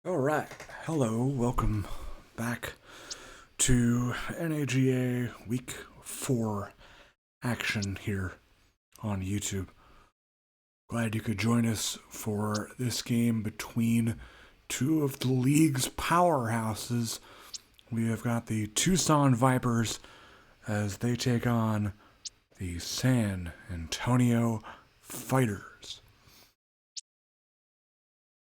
All right. Hello. Welcome back to NAGA Week 4 action here on YouTube. Glad you could join us for this game between two of the league's powerhouses. We have got the Tucson Vipers as they take on the San Antonio Fighters.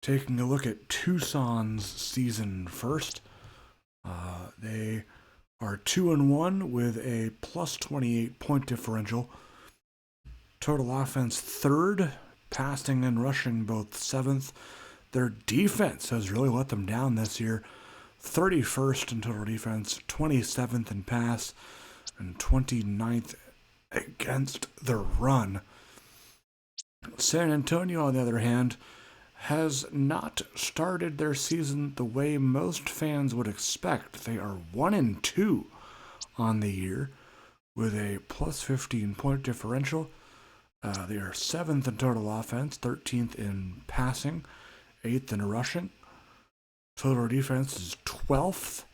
Taking a look at Tucson's season first, they are 2-1 with a plus 28 point differential. Total offense third, passing and rushing both seventh. Their defense has really let them down this year. 31st in total defense, 27th in pass, and 29th against the run. San Antonio, on the other hand, has not started their season the way most fans would expect. They are 1-2 on the year with a plus 15 point differential. They are 7th in total offense, 13th in passing, 8th in rushing. Total defense is 12th,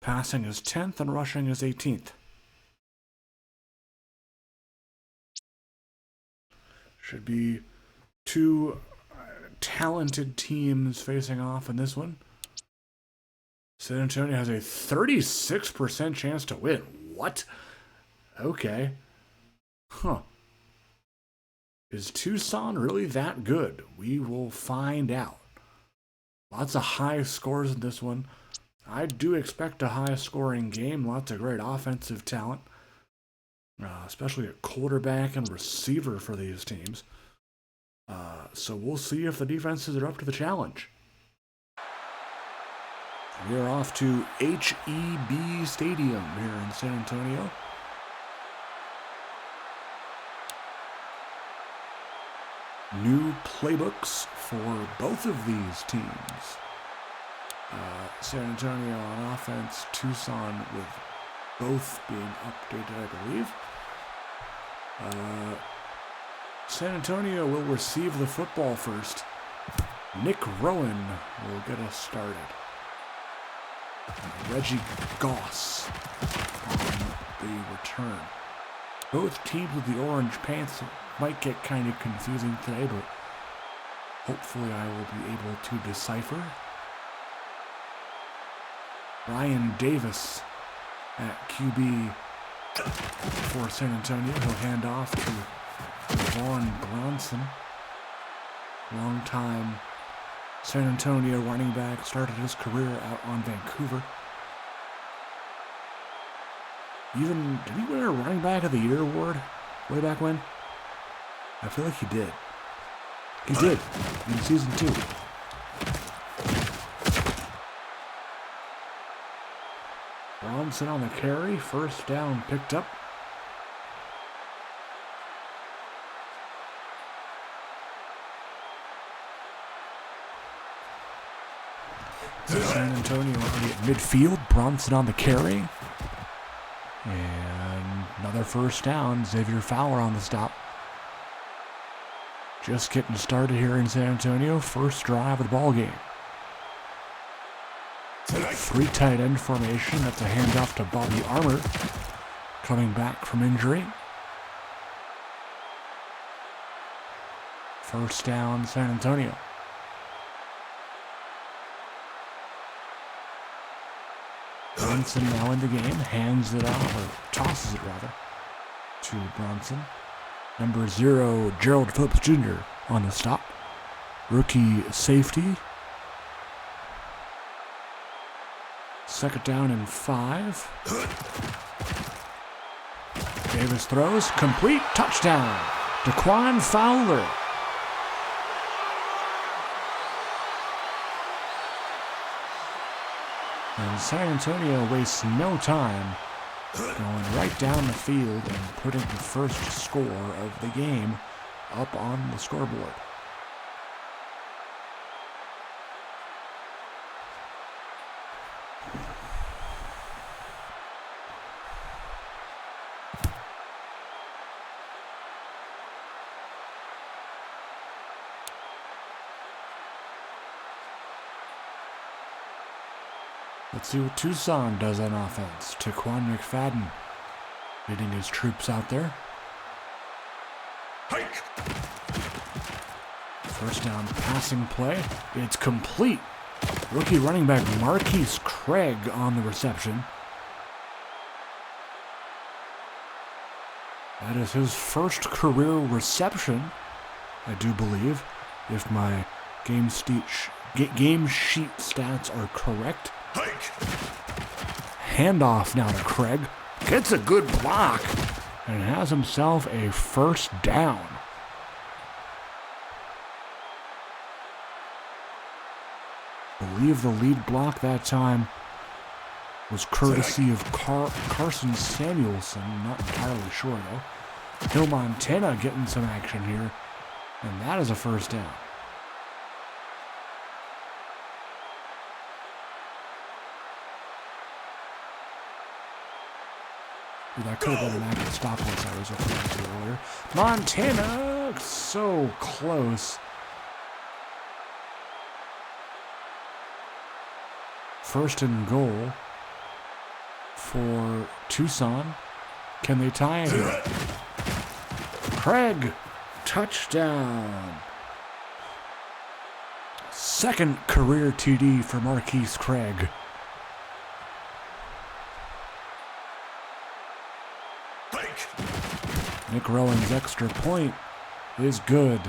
passing is 10th, and rushing is 18th. Should be two talented teams facing off in this one. San Antonio has a 36% chance to win. What? Okay. Huh. Is Tucson really that good? We will find out. Lots of high scores in this one. I do expect a high scoring game. Lots of great offensive talent, especially at quarterback and receiver for these teams. So we'll see if the defenses are up to the challenge. We are off to HEB Stadium here in San Antonio. New playbooks for both of these teams. San Antonio on offense, Tucson with both being updated, I believe. San Antonio will receive the football first. Nick Rowan will get us started. Reggie Goss on the return. Both teams with the orange pants might get kind of confusing today, but hopefully I will be able to decipher. Brian Davis at QB for San Antonio. He'll hand off to Vaughn Bronson, long-time San Antonio running back, started his career out on Vancouver. Did he win a running back of the year award way back when? I feel like he did. He did in season 2. Bronson on the carry, first down picked up. San Antonio already at midfield. Bronson on the carry. And another first down. Xavier Fowler on the stop. Just getting started here in San Antonio. First drive of the ball game. 3 tight end formation. That's a handoff to Bobby Armour, coming back from injury. First down, San Antonio. Bronson now in the game, hands it off, or tosses it rather, to Bronson. Number 0, Gerald Phillips Jr. on the stop. Rookie safety. Second down and 5. Davis throws, complete, touchdown. Daquan Fowler. And San Antonio wastes no time going right down the field and putting the first score of the game up on the scoreboard. Let's see what Tucson does on offense. Taquan McFadden leading his troops out there. Hike. First down passing play. It's complete. Rookie running back Marquise Craig on the reception. That is his first career reception, I do believe, if my game sheet stats are correct. Handoff now to Craig. Gets a good block and has himself a first down. I believe the lead block that time was courtesy of Carson Samuelson. Not entirely sure though. Hill Montana getting some action here, and that is a first down. That could have been an active stop loss I was referring to earlier. Montana, so close. First and goal for Tucson. Can they tie it here? Craig, touchdown. Second career TD for Marquise Craig. Nick Rowan's extra point is good.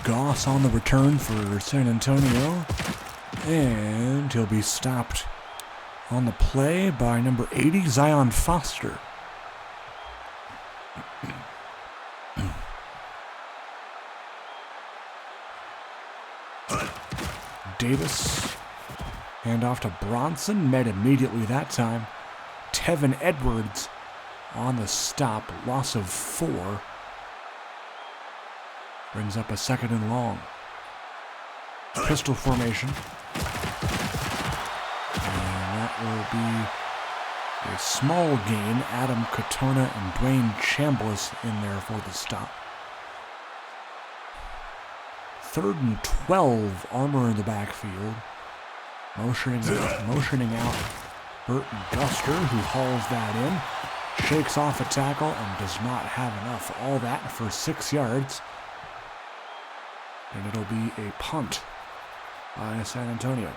Goss on the return for San Antonio, and he'll be stopped on the play by number 80, Zion Foster. Davis, handoff to Bronson, met immediately that time. Tevin Edwards on the stop, loss of 4. Brings up a second and long. Pistol formation. And that will be a small gain. Adam Katona and Dwayne Chambliss in there for the stop. 3rd and 12, Armour in the backfield. Motioning out Burton Guster, who hauls that in. Shakes off a tackle and does not have enough. All that for 6 yards. And it'll be a punt by San Antonio.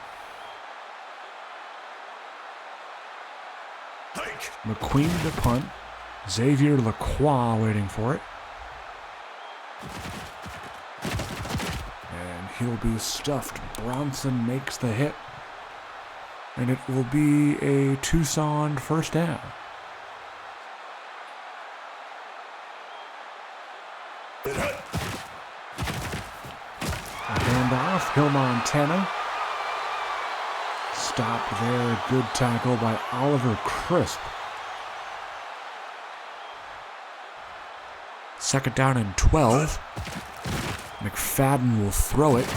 McQueen to punt. Xavier Lacroix waiting for it. And he'll be stuffed. Bronson makes the hit. And it will be a Tucson first down. Handoff, Hill Montana. Stopped there, good tackle by Oliver Crisp. 2nd down and 12. McFadden will throw it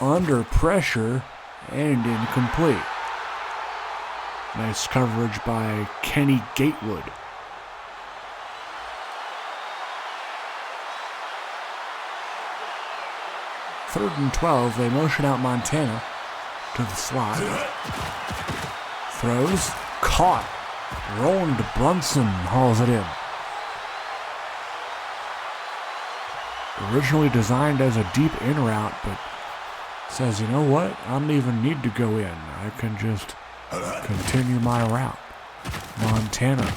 under pressure and incomplete. Nice coverage by Kenny Gatewood. Third and 12, they motion out Montana to the slot. Throws, caught. Roland Brunson hauls it in. Originally designed as a deep in route, but says, you know what? I don't even need to go in. I can just continue my route. Montana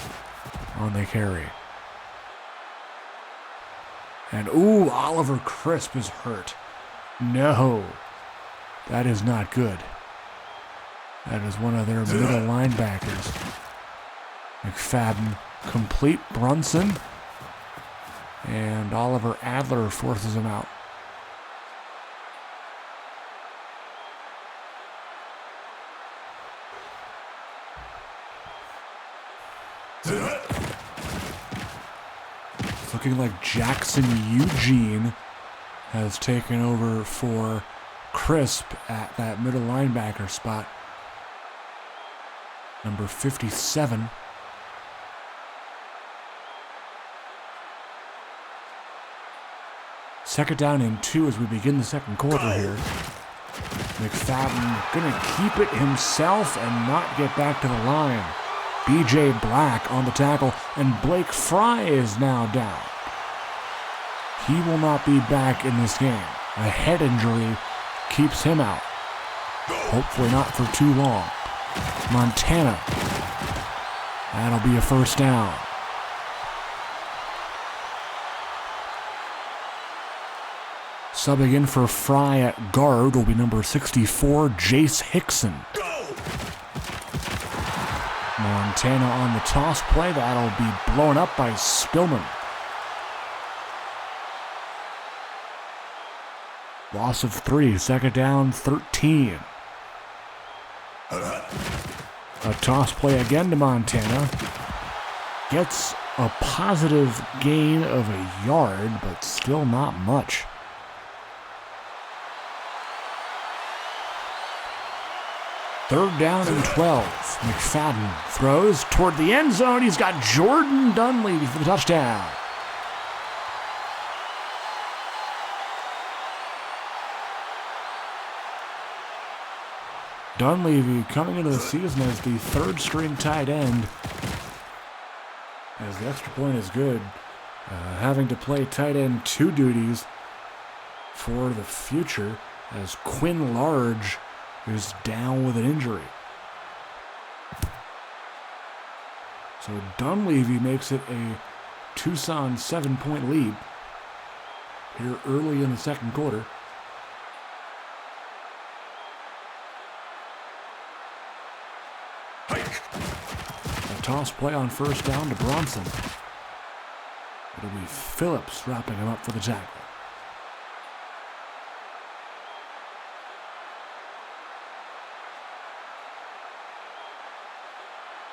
on the carry. And ooh, Oliver Crisp is hurt. No, that is not good. That is one of their middle linebackers. McFadden complete. Brunson. And Oliver Adler forces him out. It's looking like Jackson Eugene has taken over for Crisp at that middle linebacker spot. number 57. Second down and 2 as we begin the second quarter here. McFadden gonna keep it himself and not get back to the line. B.J. Black on the tackle, and Blake Fry is now down. He will not be back in this game. A head injury keeps him out. Hopefully not for too long. Montana. That'll be a first down. Subbing in for Fry at guard will be number 64, Jace Hickson. Montana on the toss play. That'll be blown up by Spillman. Loss of 3, second down, 13. A toss play again to Montana. Gets a positive gain of a yard, but still not much. Third down and 12. McFadden throws toward the end zone. He's got Jordan Dunleavy for the touchdown. Dunleavy coming into the season as the third string tight end. As the extra point is good. Having to play tight end 2 duties for the future as Quinn Large is down with an injury. So Dunleavy makes it a Tucson 7-point lead here early in the second quarter. A toss play on first down to Bronson. It'll be Phillips wrapping him up for the tackle.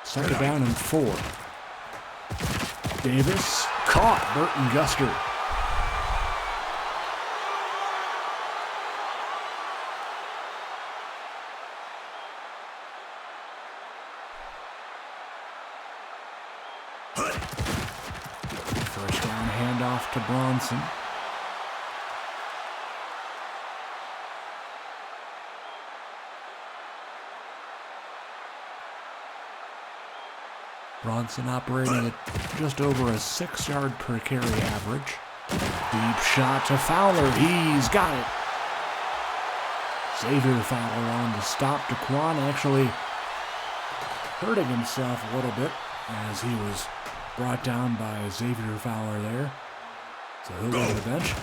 Second down and 4. Davis caught Burton Guster. First down handoff to Bronson. Bronson operating at just over a 6-yard per carry average. Deep shot to Fowler. He's got it. Xavier Fowler on the stop. DeQuan actually hurting himself a little bit as he was brought down by Xavier Fowler there. So he'll go to the bench.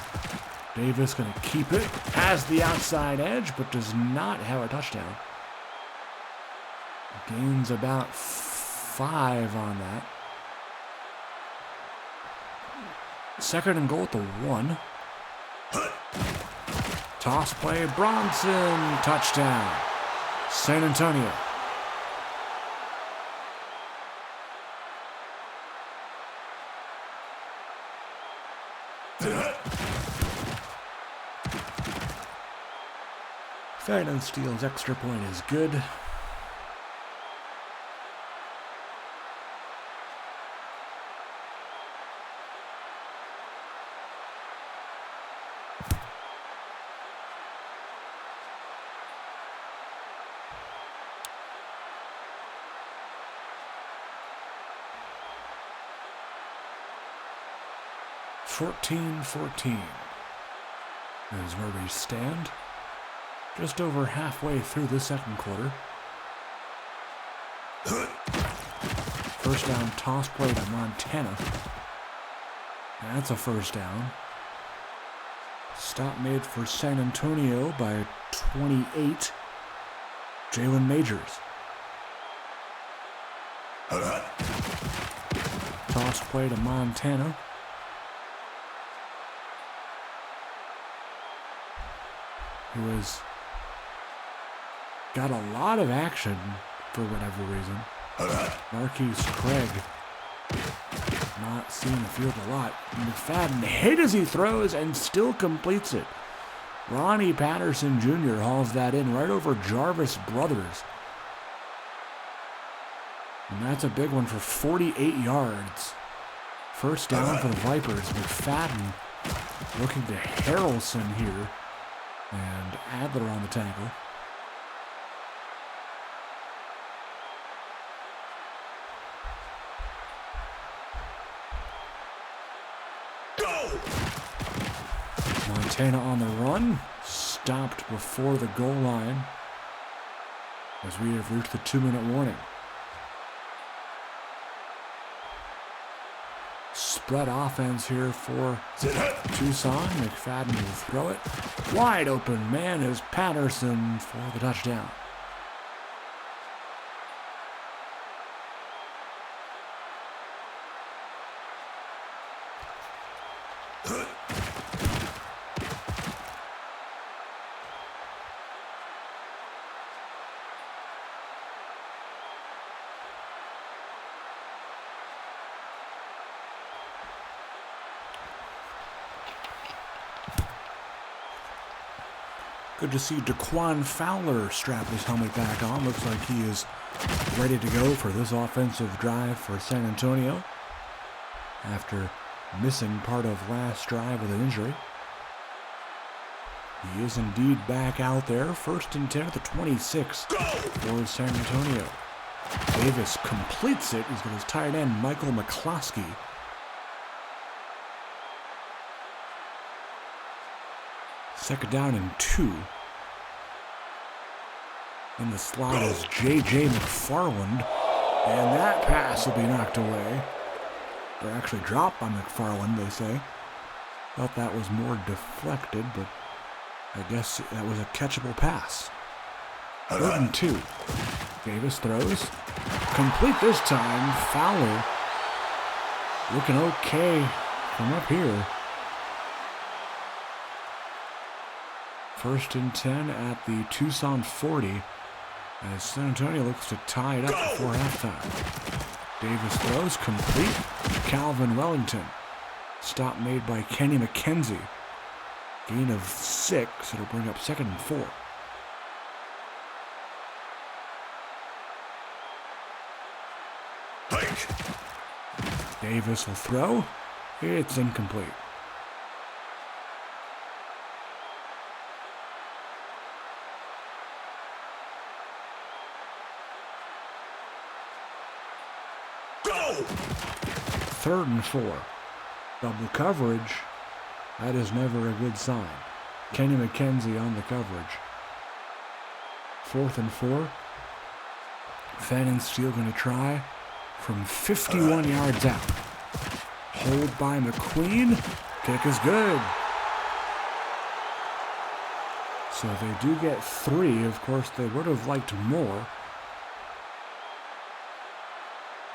Davis going to keep it. Has the outside edge, but does not have a touchdown. Gains about 5 on that. Second and goal at the 1. Toss play, Bronson, touchdown. San Antonio. Ferdinand Steele's extra point is good. $14-14 is where we stand. Just over halfway through the second quarter. First down toss play to Montana. That's a first down. Stop made for San Antonio by 28. Jalen Majors. Toss play to Montana. Who has got a lot of action for whatever reason. Marquise Craig not seeing the field a lot. McFadden hit as he throws and still completes it. Ronnie Patterson Jr. hauls that in right over Jarvis Brothers. And that's a big one for 48 yards. First down for the Vipers. McFadden looking to Harrelson here. And Adler on the tackle. Montana on the run, stopped before the goal line as we have reached the 2-minute warning. Spread offense here for Tucson. McFadden will throw it. Wide open man is Patterson for the touchdown. Good to see Daquan Fowler strap his helmet back on. Looks like he is ready to go for this offensive drive for San Antonio after missing part of last drive with an injury. He is indeed back out there. 1st and 10 at the 26 for San Antonio. Davis completes it. He's got his tight end, Michael McCloskey. Second down and 2. In the slot is J.J. McFarland. And that pass will be knocked away. Or actually dropped by McFarland, they say. Thought that was more deflected, but I guess that was a catchable pass. 3rd and 2. Davis throws. Complete this time. Fowler looking okay from up here. 1st and 10 at the Tucson 40 as San Antonio looks to tie it up before halftime. Davis throws complete. Calvin Wellington. Stop made by Kenny McKenzie. Gain of 6. It'll bring up 2nd and 4. Davis will throw. It's incomplete. Third and 4. Double coverage. That is never a good sign. Kenny McKenzie on the coverage. 4th and 4. Pfannenstiel going to try from 51 yards out. Hold by McQueen. Kick is good. So they do get 3. Of course, they would have liked more.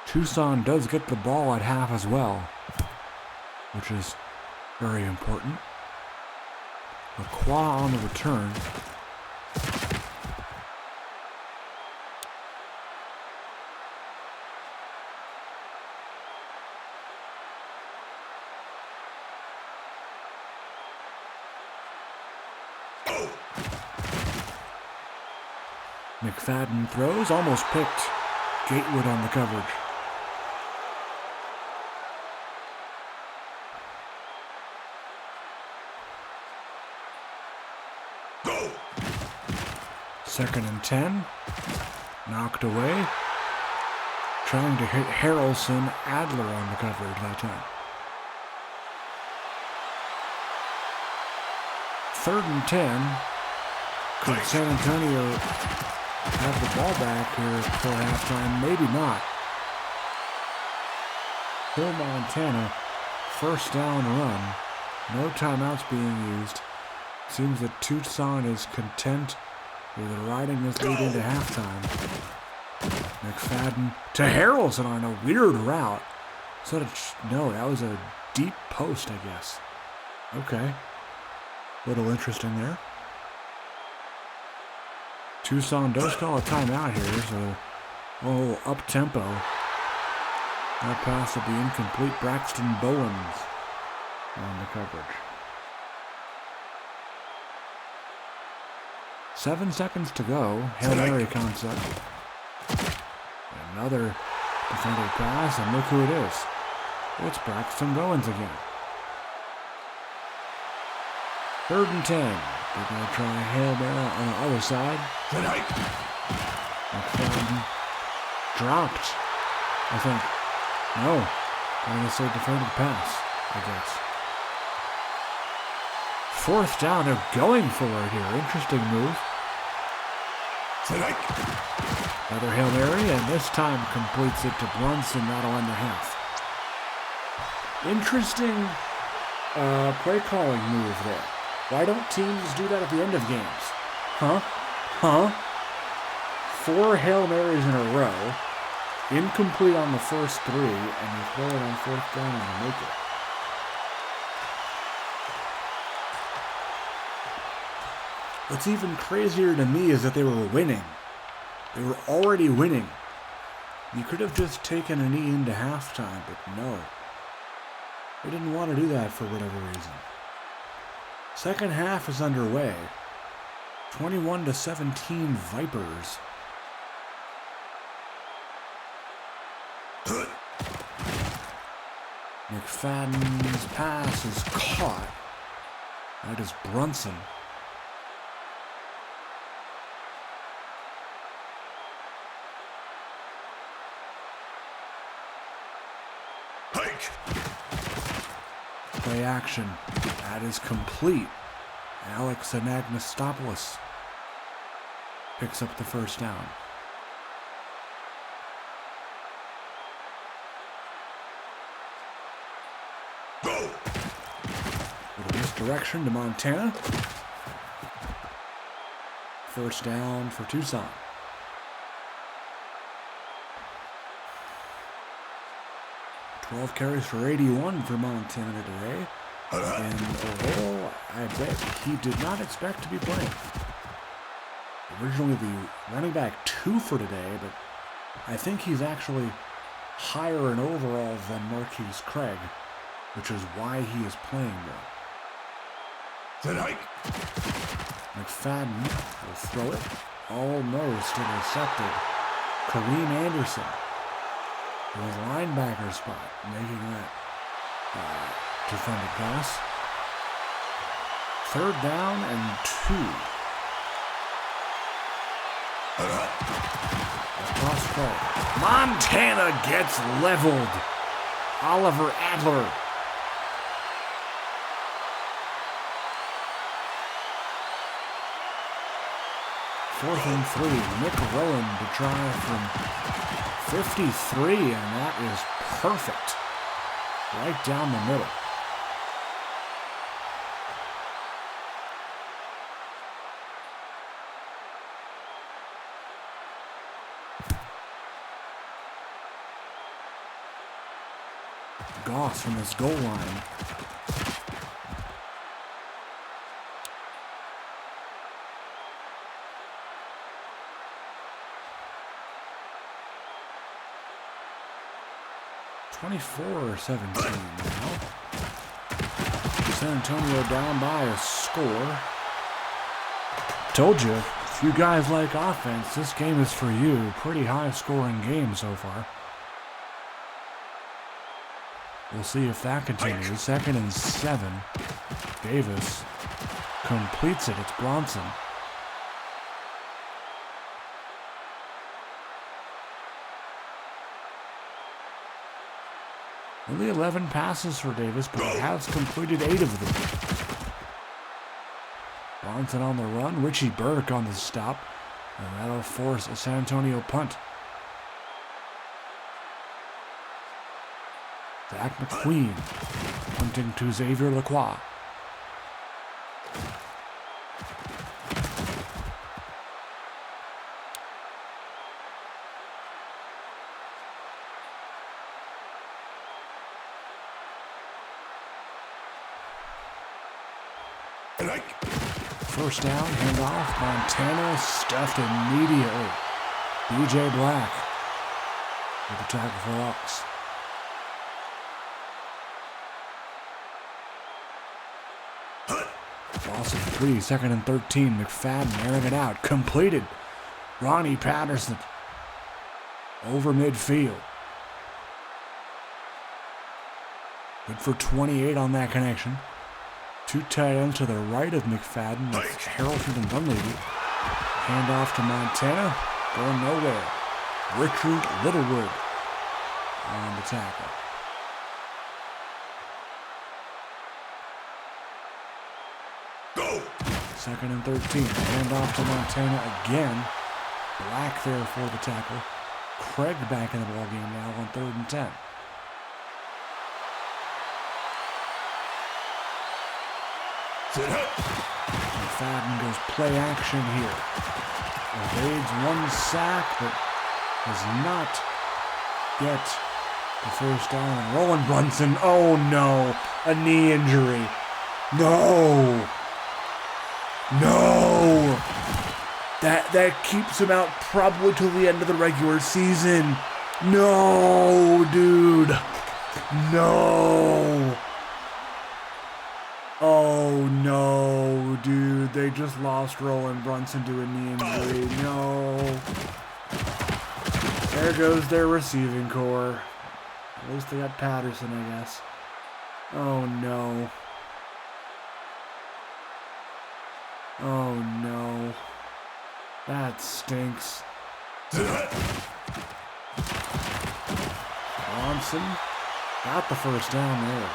Tucson does get the ball at half as well, which is very important. Lacroix on the return. McFadden throws, almost picked. Gatewood on the coverage. Second and 10. Knocked away. Trying to hit Harrelson. Adler on the coverage that time. 3rd and 10. Could San Antonio have the ball back here for halftime? Maybe not. For Montana, 1st down run. No timeouts being used. Seems that Tucson is content with riding this lead into halftime. McFadden to Harrelson on a weird route. No, that was a deep post, I guess. Okay. Little interesting there. Tucson does call a timeout here, so a little up-tempo. That pass will be incomplete. Braxton Bowens on the coverage. 7 seconds to go. Hail Mary concept. Another Defended pass, and look who it is. It's Braxton Bowens again. 3rd and 10. They're going to try a Hail Mary on the other side. McFadden dropped, I think. No. I'm going to say defended pass, I guess. 4th down. They're going for it here. Interesting move. Another Hail Mary, and this time completes it to Brunson. That'll end the half. Interesting play calling move there. Why don't teams do that at the end of games? Huh? 4 Hail Marys in a row, incomplete on the first 3, and you throw it on 4th down and you make it. What's even crazier to me is that they were winning. They were already winning. You could have just taken a knee into halftime, but no. They didn't want to do that for whatever reason. Second half is underway. 21-17 Vipers. McFadden's pass is caught. That is Brunson. Play action. That is complete. Alex Anagnostopoulos picks up the first down. Go! Little misdirection to Montana. First down for Tucson. 12 carries for 81 for Montana today. And overall, I bet he did not expect to be playing. Originally the running back 2 for today, but I think he's actually higher in overall than Marquise Craig, which is why he is playing more. McFadden will throw it. Almost intercepted. Kareem Anderson. His linebacker spot, making that defended pass. 3rd down and 2. Across play. Montana gets leveled. Oliver Adler. Fourth and 3. Nick Rowan to try from 53, and that is perfect. Right down the middle. Goss from his goal line. (24-17) now. San Antonio down by a score. Told you, if you guys like offense, this game is for you. Pretty high-scoring game so far. We'll see if that continues. 2nd and 7. Davis completes it. It's Bronson. Only 11 passes for Davis, but he has completed 8 of them. Bronson on the run. Richie Burke on the stop. And that'll force a San Antonio punt. Zach McQueen punting to Xavier Lacroix. First down, handoff. Montana stuffed immediately. B.J. Black with the tackle for loss. Loss of 3, 2nd and 13. McFadden airing it out. Completed. Ronnie Patterson over midfield. Good for 28 on that connection. Two tight ends to the right of McFadden. That's Harrelson and Dunleavy. Hand off to Montana. Going nowhere. Richard Littlewood on the tackle. Go! 2nd and 13. Hand off to Montana again. Black there for the tackle. Craig back in the ballgame now on 3rd and 10. McFadden goes play action here. Evades one sack, but does not get the first down. And Roland Brunson, oh no, a knee injury. No. That keeps him out probably till the end of the regular season. No, dude. No. Oh no, dude. They just lost Roland Brunson to a knee injury. No. There goes their receiving core. At least they got Patterson, I guess. Oh no. Oh no. That stinks. Bronson got the first down there.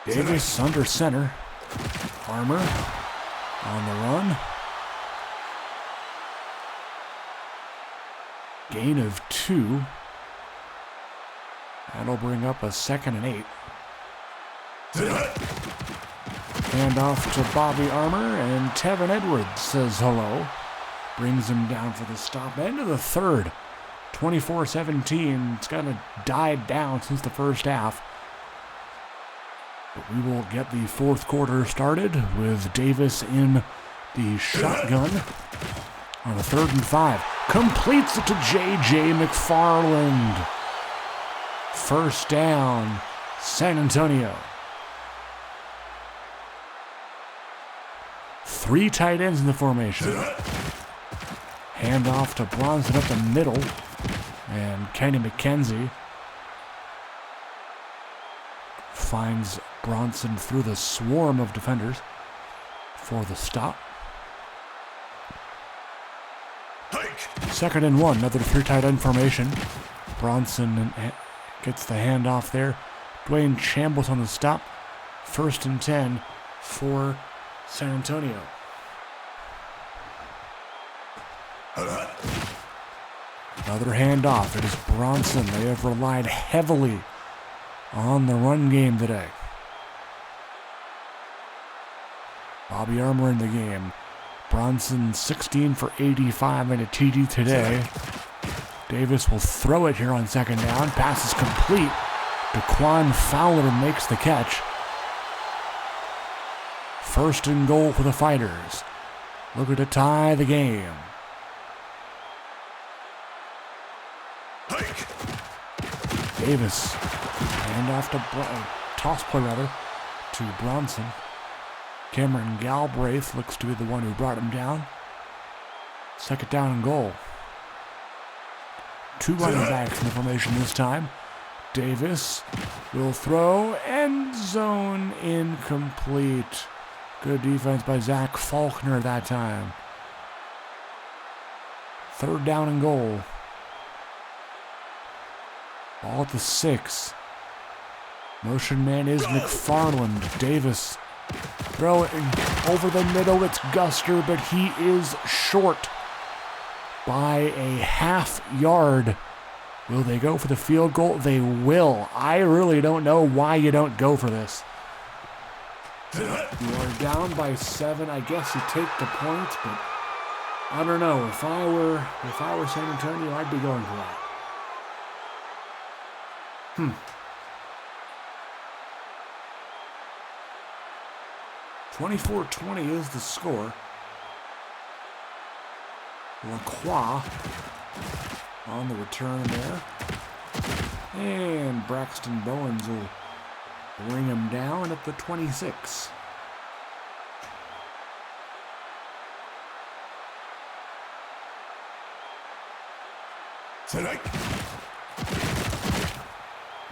Davis under center. Armour on the run. Gain of 2. That'll bring up a 2nd and 8. Hand off to Bobby Armour, and Tevin Edwards says hello. Brings him down for the stop. End of the 3rd. 24-17. It's kind of died down since the first half. But we will get the 4th quarter started with Davis in the shotgun on a 3rd and 5. Completes it to J.J. McFarland. First down, San Antonio. 3 tight ends in the formation. Hand off to Bronson up the middle. And Kenny McKenzie finds Bronson through the swarm of defenders for the stop. 2nd and 1, another 3 tight end formation. Bronson gets the handoff there. Dwayne Chambliss on the stop. 1st and 10 for San Antonio. Another handoff. It is Bronson. They have relied heavily on the run game today. Bobby Armour in the game. Bronson 16 for 85 and a TD today. Davis will throw it here on 2nd down. Pass is complete. Daquan Fowler makes the catch. 1st and goal for the Fighters. Looking to tie the game. Davis. Handoff to toss play to Bronson. Cameron Galbraith looks to be the one who brought him down. 2nd down and goal. 2 running backs in the formation this time. Davis will throw. End zone incomplete. Good defense by Zach Faulkner that time. 3rd down and goal. Ball at the 6. Motion man is McFarland. Davis throwing over the middle. It's Guster, but he is short by a half yard. Will they go for the field goal? They will. I really don't know why you don't go for this. You are down by 7. I guess you take the points, but I don't know. If I were San Antonio, I'd be going for that. 24-20 is the score. Lacroix on the return there. And Braxton Bowens will bring him down at the 26.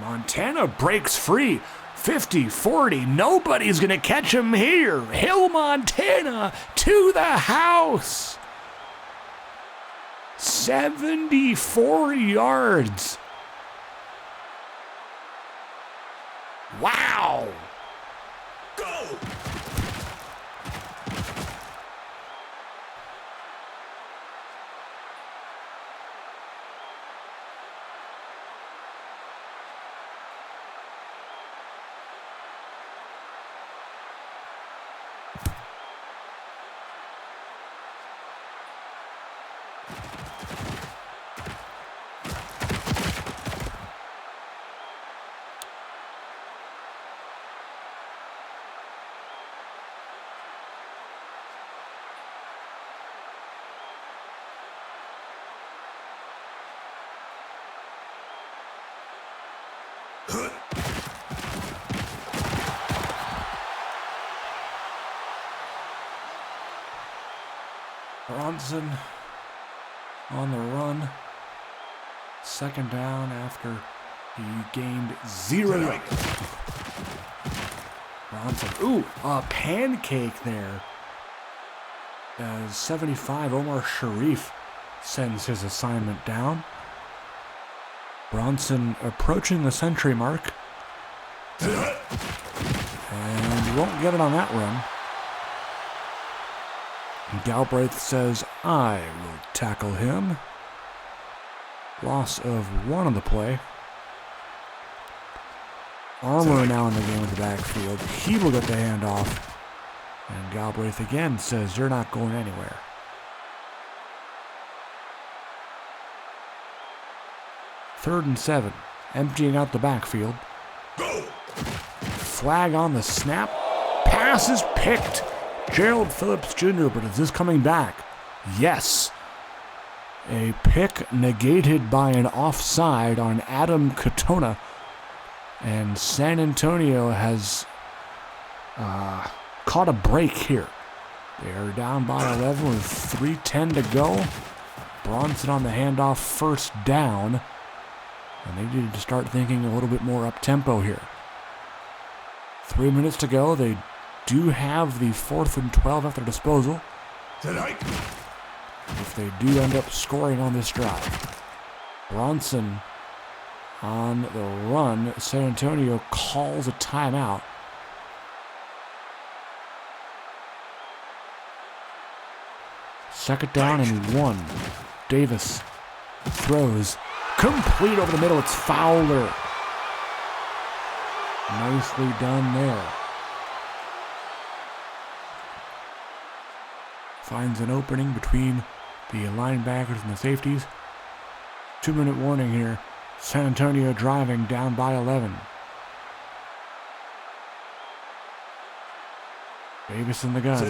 Montana breaks free. 50-40. Nobody's going to catch him here. Hill Montana to the house. 74 yards. Wow. Go. Bronson on the run. Second down after he gained 0 yards. Bronson, ooh, a pancake there. As 75, Omar Sharif sends his assignment down. Bronson approaching the century mark. And you won't get it on that run. Galbraith says, I will tackle him. Loss of 1 on the play. Armour now in the game in the backfield. He will get the handoff. And Galbraith again says, you're not going anywhere. Third and 7. Emptying out the backfield. Go. Flag on the snap. Pass is picked. Gerald Phillips Jr., but is this coming back? Yes. A pick negated by an offside on Adam Katona. And San Antonio has caught a break here. They are down by 11 with 3:10 to go. Bronson on the handoff, first down. And they needed to start thinking a little bit more up-tempo here. 3 minutes to go. They do have the 4th and 12 at their disposal. If they do end up scoring on this drive. Bronson on the run. San Antonio calls a timeout. Second down and 1. Davis throws. Complete over the middle. It's Fowler. Nicely done there. Finds an opening between the linebackers and the safeties. 2-minute warning here. San Antonio driving down by 11. Davis in the gun.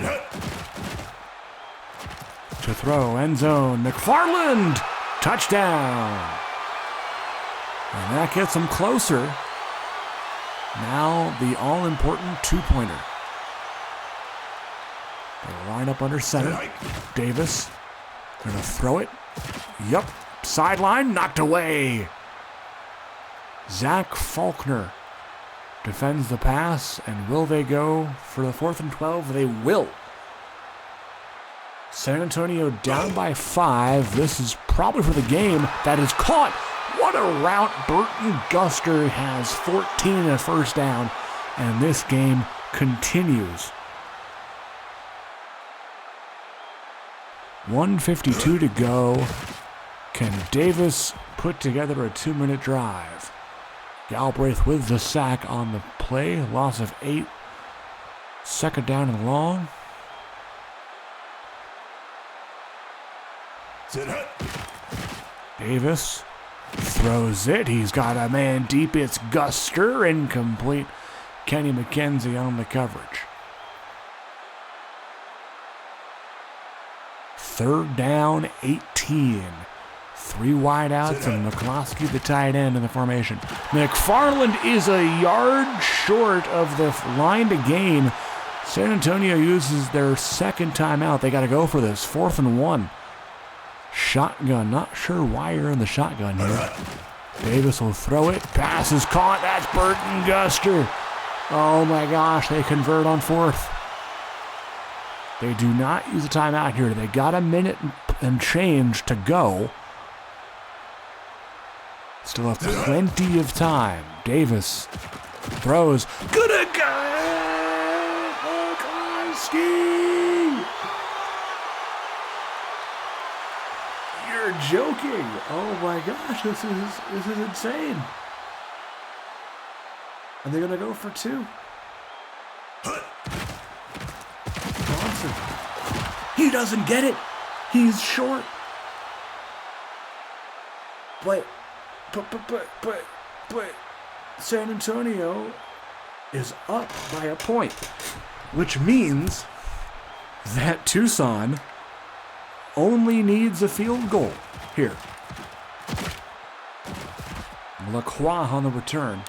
To throw, end zone. McFarland! Touchdown! And that gets them closer. Now the all-important 2-pointer. They line up under center. Davis gonna throw it. Yup. Sideline knocked away. Zach Faulkner defends the pass, and will they go for the 4th and 12? They will. San Antonio down by 5. This is probably for the game. That is caught. What a route. Burton Guster has 14 and a first down, and this game continues. 1:52 to go. Can Davis put together a 2-minute drive? Galbraith with the sack on the play. Loss of 8. Second down and long. Davis throws it. He's got a man deep. It's Guster. Incomplete. Kenny McKenzie on the coverage. Third down, 18. 3 wideouts and McCloskey, the tight end, in the formation. McFarland is a yard short of the line to gain. San Antonio uses their second timeout. They got to go for this. 4th and 1. shotgun. Not sure why you're in the shotgun here. Davis will throw it. Pass is caught. That's Burton Guster. Oh my gosh, they convert on fourth. They do not use a timeout here. They got a minute and change to go. Still have plenty of time. Davis throws. Good again! Okoski! You're joking. Oh my gosh, this is insane. Are they gonna go for two? Johnson. He doesn't get it. He's short. But San Antonio is up by a point, which means that Tucson only needs a field goal here. Lacroix on the return.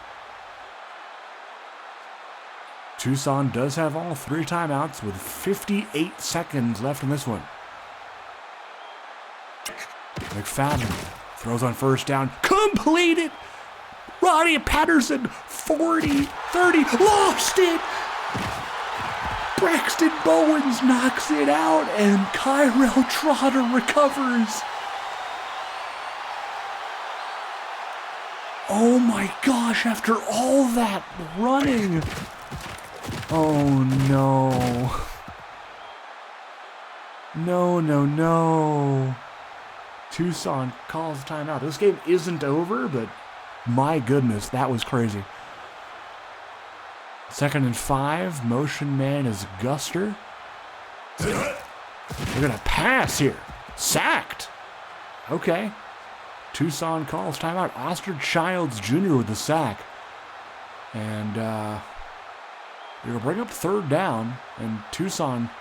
Tucson does have all three timeouts with 58 seconds left in this one. McFadden throws on first down. Completed! Ronnie Patterson, 40, 30, lost it! Braxton Bowens knocks it out, and Kyrell Trotter recovers. Oh my gosh, after all that running. Oh no. No. Tucson calls timeout. This game isn't over, but my goodness, that was crazy. 2nd and 5. Motion man is Guster. They're going to pass here. Sacked. Okay. Tucson calls timeout. Oster Childs Jr. with the sack. And they're going to bring up third down. And Tucson,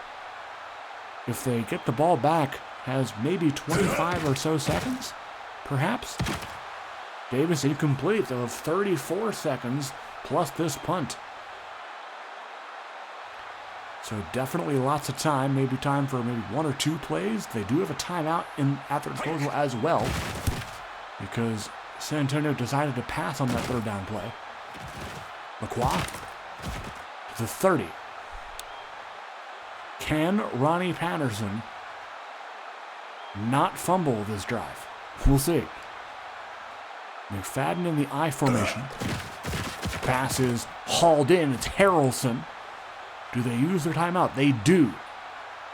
if they get the ball back, has maybe 25 or so seconds, perhaps. Davis incomplete. They'll have 34 seconds plus this punt. So definitely lots of time. Maybe time for maybe one or two plays. They do have a timeout at their disposal as well, because San Antonio decided to pass on that third down play. Lacroix to the 30. Can Ronnie Patterson not fumble this drive? We'll see. McFadden in the I formation. Pass is hauled in. It's Harrelson. Do they use their timeout? They do,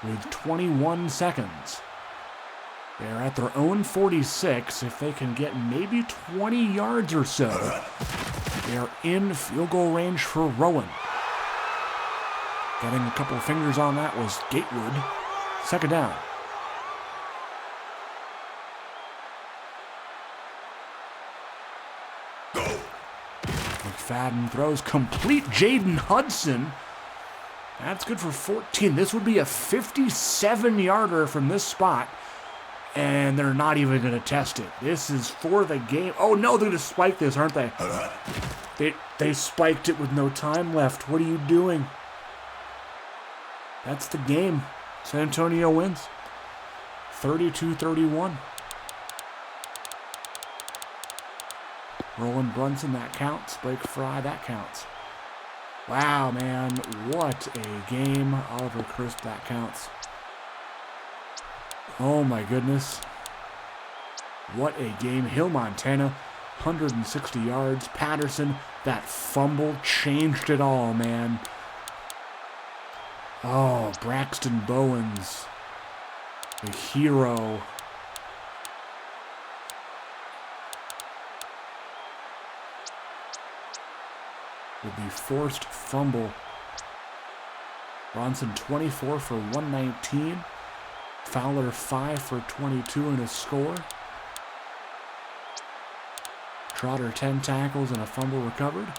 with 21 seconds. They're at their own 46. If they can get maybe 20 yards or so, they're in field goal range for Rowan. Getting a couple of fingers on that was Gatewood. 2nd down. McFadden throws complete. Jaden Hudson. That's good for 14. This would be a 57-yarder from this spot, and they're not even going to test it. This is for the game. Oh, no, they're going to spike this, aren't they? They spiked it with no time left. What are you doing? That's the game. San Antonio wins. 32-31. Roland Brunson, that counts. Blake Fry, that counts. Wow, man, what a game. Oliver Crisp, that counts. Oh my goodness. What a game. Hill, Montana, 160 yards. Patterson, that fumble changed it all, man. Oh, Braxton Bowens, the hero. With the forced fumble. Bronson 24 for 119. Fowler 5 for 22 in a score. Trotter 10 tackles and a fumble recovered.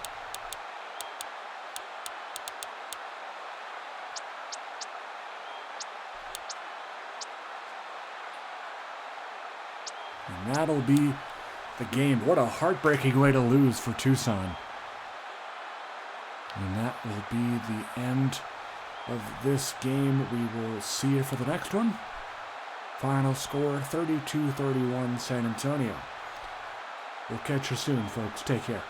And that'll be the game. What a heartbreaking way to lose for Tucson. And that will be the end of this game. We will see you for the next one. Final score 32-31 San Antonio. We'll catch you soon, folks. Take care.